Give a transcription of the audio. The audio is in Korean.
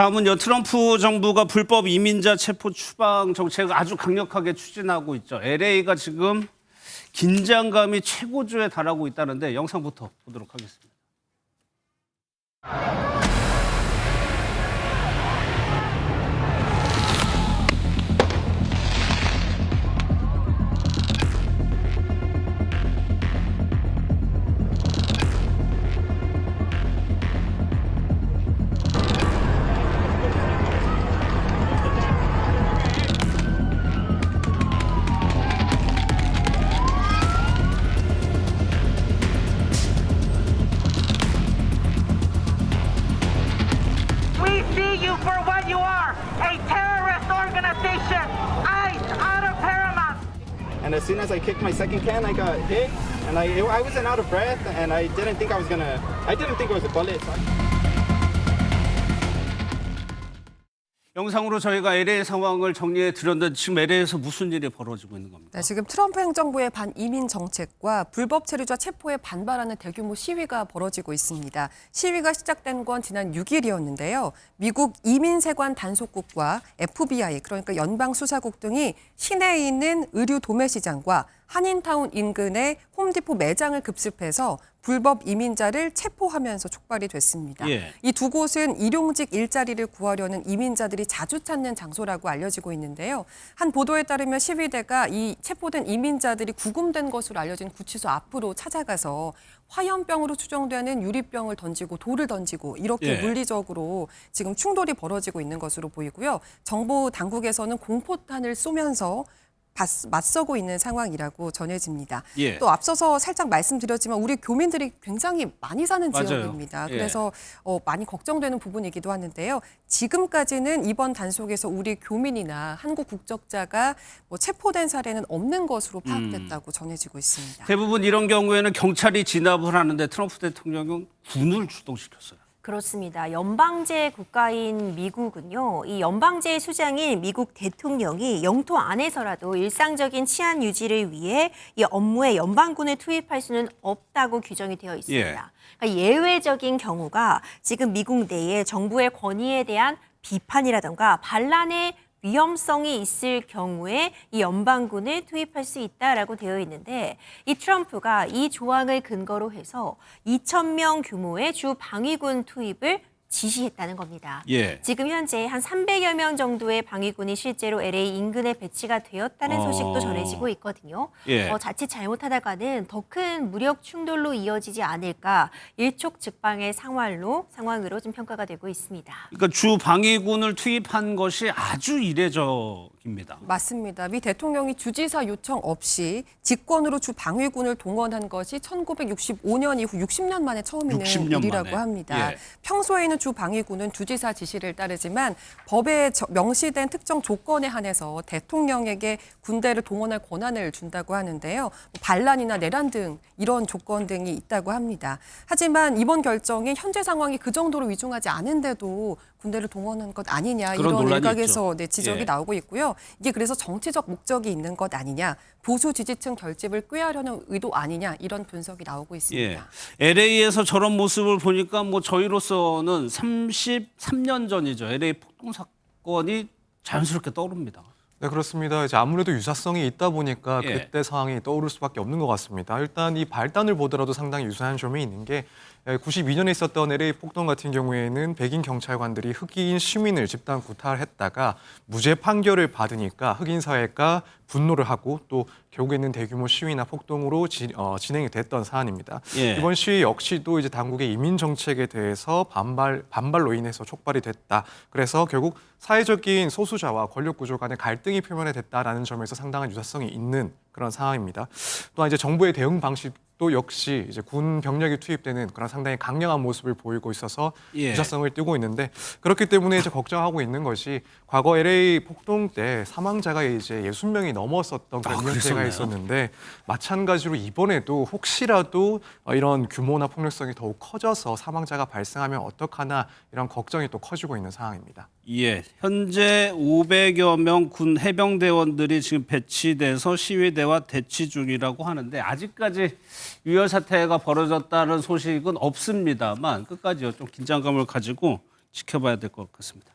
다음은요, 트럼프 정부가 불법 이민자 체포 추방 정책을 아주 강력하게 추진하고 있죠. LA가 지금 긴장감이 최고조에 달하고 있다는데 영상부터 보도록 하겠습니다. We see you for what you are, a terrorist organization, ICE out of Paramount. And as soon as I kicked my second can, I got hit, and I wasn't out of breath, and I didn't think it was a bullet. 영상으로 저희가 LA 상황을 정리해 드렸는데 지금 LA에서 무슨 일이 벌어지고 있는 겁니까? 네, 지금 트럼프 행정부의 반이민 정책과 불법 체류자 체포에 반발하는 대규모 시위가 벌어지고 있습니다. 시위가 시작된 건 지난 6일이었는데요. 미국 이민세관 단속국과 FBI, 그러니까 연방수사국 등이 시내에 있는 의류 도매시장과 한인타운 인근의 홈디포 매장을 급습해서 불법 이민자를 체포하면서 촉발이 됐습니다. 예. 이 두 곳은 일용직 일자리를 구하려는 이민자들이 자주 찾는 장소라고 알려지고 있는데요. 한 보도에 따르면 시위대가 이 체포된 이민자들이 구금된 것으로 알려진 구치소 앞으로 찾아가서 화염병으로 추정되는 유리병을 던지고 돌을 던지고 이렇게 예. 물리적으로 지금 충돌이 벌어지고 있는 것으로 보이고요. 정부 당국에서는 공포탄을 쏘면서 맞서고 있는 상황이라고 전해집니다. 예. 또 앞서서 살짝 말씀드렸지만 우리 교민들이 굉장히 많이 사는 맞아요. 지역입니다. 예. 그래서 많이 걱정되는 부분이기도 하는데요. 지금까지는 이번 단속에서 우리 교민이나 한국 국적자가 체포된 사례는 없는 것으로 파악됐다고 전해지고 있습니다. 대부분 이런 경우에는 경찰이 진압을 하는데 트럼프 대통령은 군을 출동시켰어요. 그렇습니다. 연방제 국가인 미국은요, 이 연방제 수장인 미국 대통령이 영토 안에서라도 일상적인 치안 유지를 위해 이 업무에 연방군을 투입할 수는 없다고 규정이 되어 있습니다. 그러니까 예외적인 경우가 지금 미국 내에 정부의 권위에 대한 비판이라던가 반란의 위험성이 있을 경우에 이 연방군을 투입할 수 있다라고 되어 있는데 이 트럼프가 이 조항을 근거로 해서 2,000명 규모의 주 방위군 투입을 지시했다는 겁니다. 예. 지금 현재 한 300여 명 정도의 방위군이 실제로 LA 인근에 배치가 되었다는 소식도 전해지고 있거든요. 예. 자칫 잘못하다가는 더 큰 무력 충돌로 이어지지 않을까 일촉즉발의 상황으로 좀 평가가 되고 있습니다. 그러니까 주 방위군을 투입한 것이 아주 이례적입니다. 맞습니다. 미 대통령이 주지사 요청 없이 직권으로 주 방위군을 동원한 것이 1965년 이후 60년 만에 처음 있는 60년 일이라고 만에. 합니다. 예. 평소에는 주 방위군은 주지사 지시를 따르지만 법에 명시된 특정 조건에 한해서 대통령에게 군대를 동원할 권한을 준다고 하는데요. 반란이나 내란 등 이런 조건 등이 있다고 합니다. 하지만 이번 결정이 현재 상황이 그 정도로 위중하지 않은데도 군대를 동원한 것 아니냐 그런 이런 논란이 일각에서 있죠. 지적이 예. 나오고 있고요. 이게 그래서 정치적 목적이 있는 것 아니냐, 보수 지지층 결집을 꾀하려는 의도 아니냐 이런 분석이 나오고 예. 있습니다. LA에서 저런 모습을 보니까 저희로서는 33년 전이죠. LA 폭동 사건이 자연스럽게 떠오릅니다. 네, 그렇습니다. 이제 아무래도 유사성이 있다 보니까 예. 그때 상황이 떠오를 수밖에 없는 것 같습니다. 일단 이 발단을 보더라도 상당히 유사한 점이 있는 게 92년에 있었던 LA 폭동 같은 경우에는 백인 경찰관들이 흑인 시민을 집단 구타했다가 무죄 판결을 받으니까 흑인 사회가 분노를 하고 또 결국에는 대규모 시위나 폭동으로 진행이 됐던 사안입니다. 예. 이번 시위 역시도 이제 당국의 이민 정책에 대해서 반발로 인해서 촉발이 됐다. 그래서 결국 사회적인 소수자와 권력 구조 간의 갈등이 표면이 됐다라는 점에서 상당한 유사성이 있는 그런 상황입니다. 또한 이제 정부의 대응 방식도 역시 이제 군 병력이 투입되는 그런 상당히 강력한 모습을 보이고 있어서 예. 유사성을 띠고 있는데 그렇기 때문에 이제 걱정하고 있는 것이 과거 LA 폭동 때 사망자가 이제 60명이 넘었었던 그런 그랬었나요? 문제가 있었는데 마찬가지로 이번에도 혹시라도 이런 규모나 폭력성이 더욱 커져서 사망자가 발생하면 어떡하나 이런 걱정이 또 커지고 있는 상황입니다. 예, 현재 500여 명 군 해병대원들이 지금 배치돼서 시위대와 대치 중이라고 하는데 아직까지 유혈 사태가 벌어졌다는 소식은 없습니다만 끝까지요 좀 긴장감을 가지고 지켜봐야 될 것 같습니다.